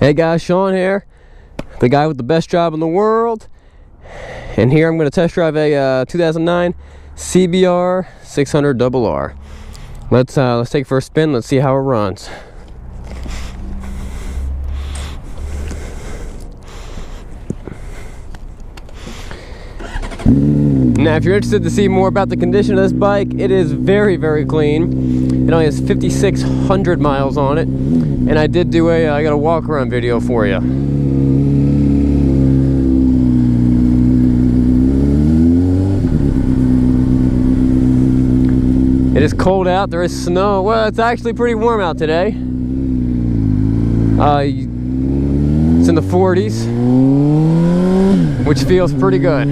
Hey guys, Sean here, the guy with the best job in the world, and here I'm going to test drive a 2009 CBR 600RR. Let's take it for a spin. Let's see how it runs. Now, if you're interested to see more about the condition of this bike, it is very, very clean. It only has 5,600 miles on it, and I did do I got a walk around video for you. It is cold out. There is snow. Well, it's actually pretty warm out today. It's in the 40s, which feels pretty good.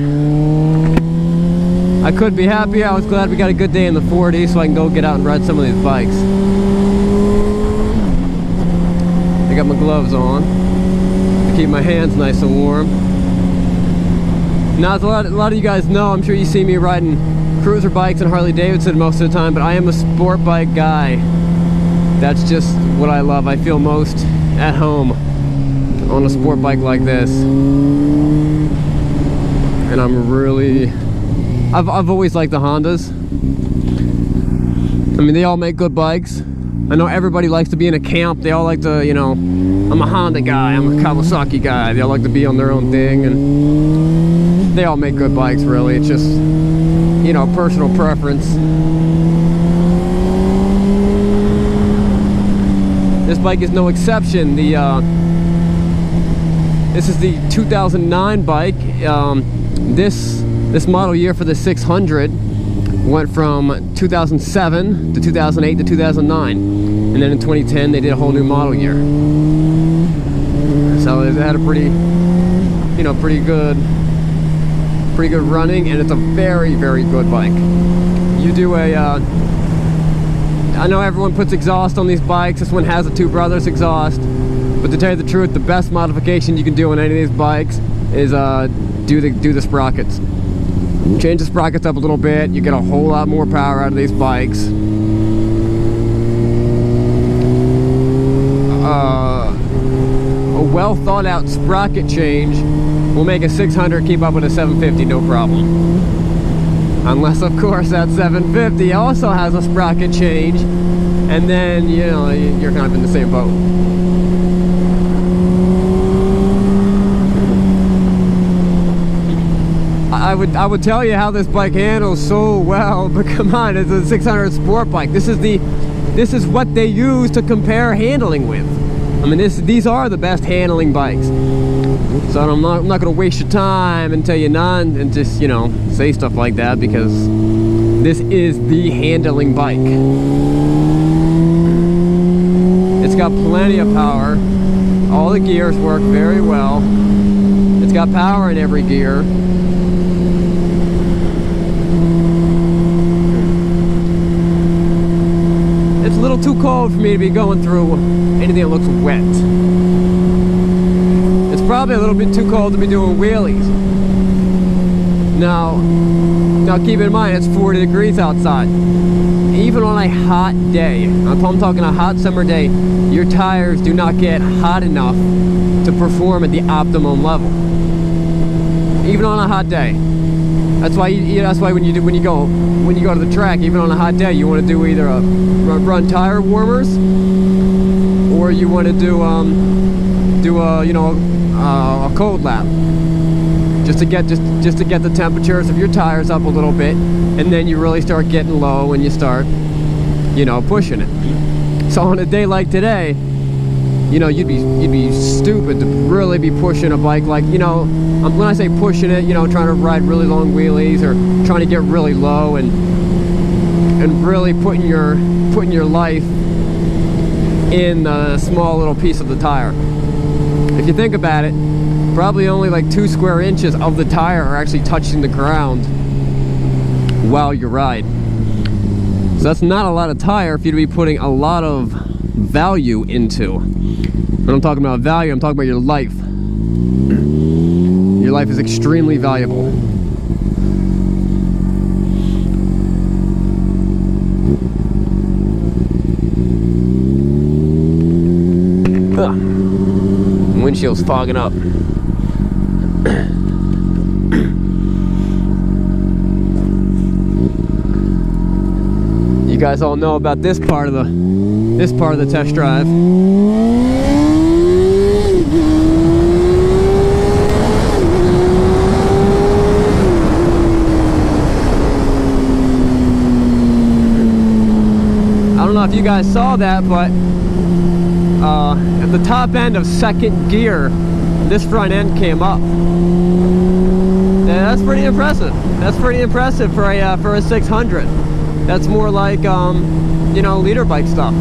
I couldn't be happier. I was glad we got a good day in the 40s so I can go get out and ride some of these bikes. I got my gloves on to keep my hands nice and warm. Now, as a lot of you guys know, I'm sure you see me riding cruiser bikes and Harley Davidson most of the time, but I am a sport bike guy. That's just what I love. I feel most at home on a sport bike like this. And I'm really... I've always liked the Hondas. I mean, they all make good bikes. I know everybody likes to be in a camp. They all like to, you know, I'm a Honda guy, I'm a Kawasaki guy. They all like to be on their own thing, and they all make good bikes, really. It's just, you know, personal preference. This bike is no exception. This is the 2009 bike. This model year for the 600 went from 2007 to 2008 to 2009, and then in 2010 they did a whole new model year. So it had a pretty, you know, pretty good running, and it's a very, very good bike. You do I know everyone puts exhaust on these bikes. This one has a Two Brothers exhaust, but to tell you the truth, the best modification you can do on any of these bikes is do the sprockets. Change the sprockets up a little bit, you get a whole lot more power out of these bikes. A well thought out sprocket change will make a 600 keep up with a 750 no problem. Unless, of course, that 750 also has a sprocket change, and then, you know, you're kind of in the same boat. I would tell you how this bike handles so well, but come on, it's a 600 sport bike. This is what they use to compare handling with. I mean, these are the best handling bikes. So I'm not going to waste your time and tell you none and just, you know, say stuff like that, because this is the handling bike. It's got plenty of power. All the gears work very well. It's got power in every gear. It's a little too cold for me to be going through anything that looks wet. It's probably a little bit too cold to be doing wheelies. Now keep in mind, it's 40 degrees outside. Even on a hot day, I'm talking a hot summer day, your tires do not get hot enough to perform at the optimum level. Even on a hot day. That's why when you go to the track, even on a hot day, you want to do either a run tire warmers, or you want to do a cold lap, just to get the temperatures of your tires up a little bit, and then you really start getting low and you start, you know, pushing it. So on a day like today, you know, you'd be stupid to really be pushing a bike like, you know, when I say pushing it, you know, trying to ride really long wheelies or trying to get really low and really putting your life in a small little piece of the tire. If you think about it, probably only like 2 square inches of the tire are actually touching the ground while you ride. So that's not a lot of tire for you to be putting a lot of value into. When I'm talking about value, I'm talking about your life. Your life is extremely valuable. Windshield's fogging up. You guys all know about this part of the test drive. I don't know if you guys saw that, but at the top end of second gear, this front end came up. Yeah, that's pretty impressive. That's pretty impressive for a 600. That's more like you know, leader bike stuff.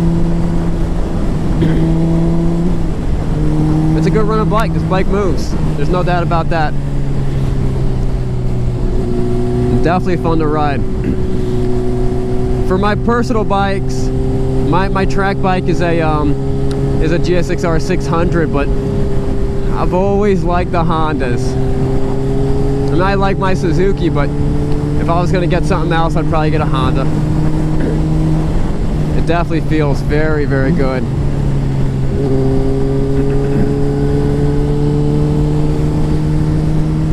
It's a good running bike. This bike moves. There's no doubt about that. Definitely fun to ride. For my personal bikes, my track bike is a GSXR 600, but I've always liked the Hondas. And I like my Suzuki, but if I was going to get something else, I'd probably get a Honda. It definitely feels very, very good.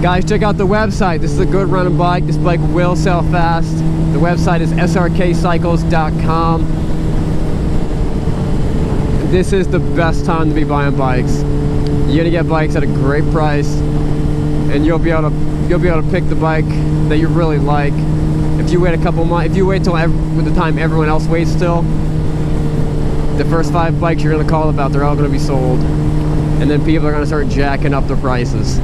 Guys, check out the website. This is a good running bike. This bike will sell fast. The website is Srkcycles.com. This is the best time to be buying bikes. You're gonna get bikes at a great price, and you'll be able to pick the bike that you really like. If you wait a couple months, if you wait till with the time everyone else waits still, the first 5 bikes you're gonna call about, they're all gonna be sold, and then people are gonna start jacking up the prices.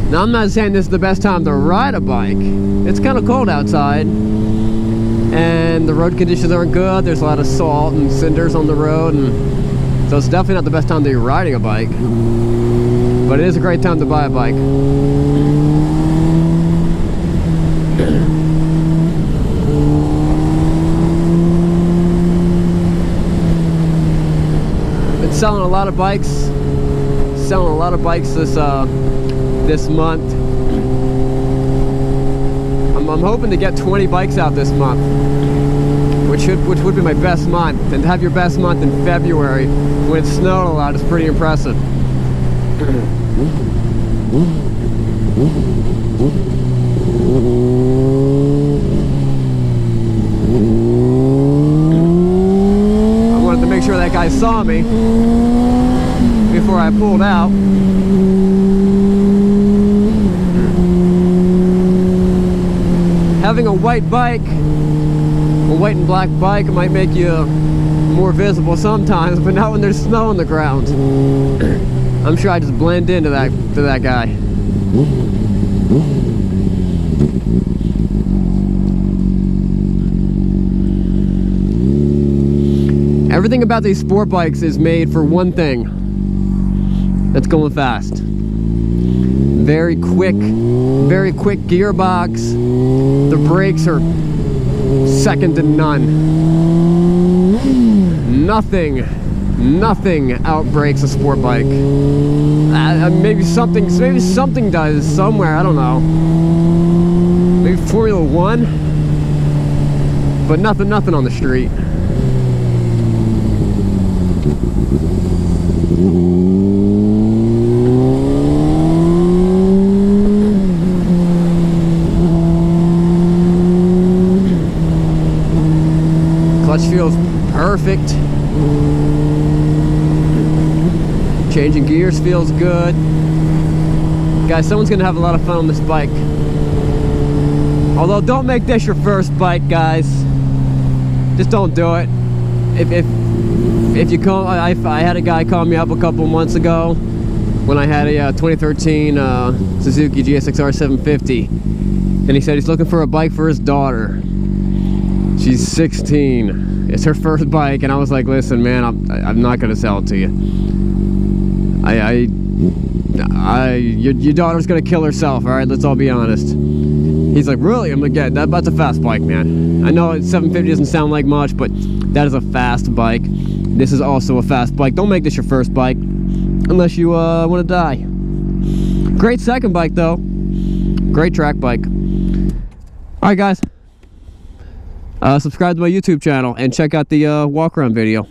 Now, I'm not saying this is the best time to ride a bike. It's kind of cold outside, and the road conditions aren't good. There's a lot of salt and cinders on the road, and so it's definitely not the best time to be riding a bike. But it is a great time to buy a bike. Been selling a lot of bikes. Selling a lot of bikes this month. I'm hoping to get 20 bikes out this month, which would be my best month. And to have your best month in February when it snowed a lot is pretty impressive. I wanted to make sure that guy saw me before I pulled out. Having a white bike, a white and black bike, might make you more visible sometimes, but not when there's snow on the ground. I'm sure I just blend into that guy. Everything about these sport bikes is made for one thing. That's going fast. Very quick gearbox. The brakes are second to none. Nothing outbrakes a sport bike. Maybe something does somewhere, I don't know. Maybe Formula 1, but nothing on the street. Clutch feels perfect. Changing gears feels good. Guys, someone's gonna have a lot of fun on this bike. Although, don't make this your first bike, guys. Just don't do it. If you call, I had a guy call me up a couple months ago when I had a 2013 Suzuki GSXR 750, and he said he's looking for a bike for his daughter. She's 16. It's her first bike, and I was like, listen, man, I'm not gonna sell it to you. Your daughter's gonna kill herself. All right, let's all be honest. He's like, really? I'm like, yeah, that's a fast bike, man. I know 750 doesn't sound like much, but that is a fast bike. This is also a fast bike. Don't make this your first bike unless you want to die. Great second bike, though. Great track bike. All right, guys. Subscribe to my YouTube channel and check out the walk around video.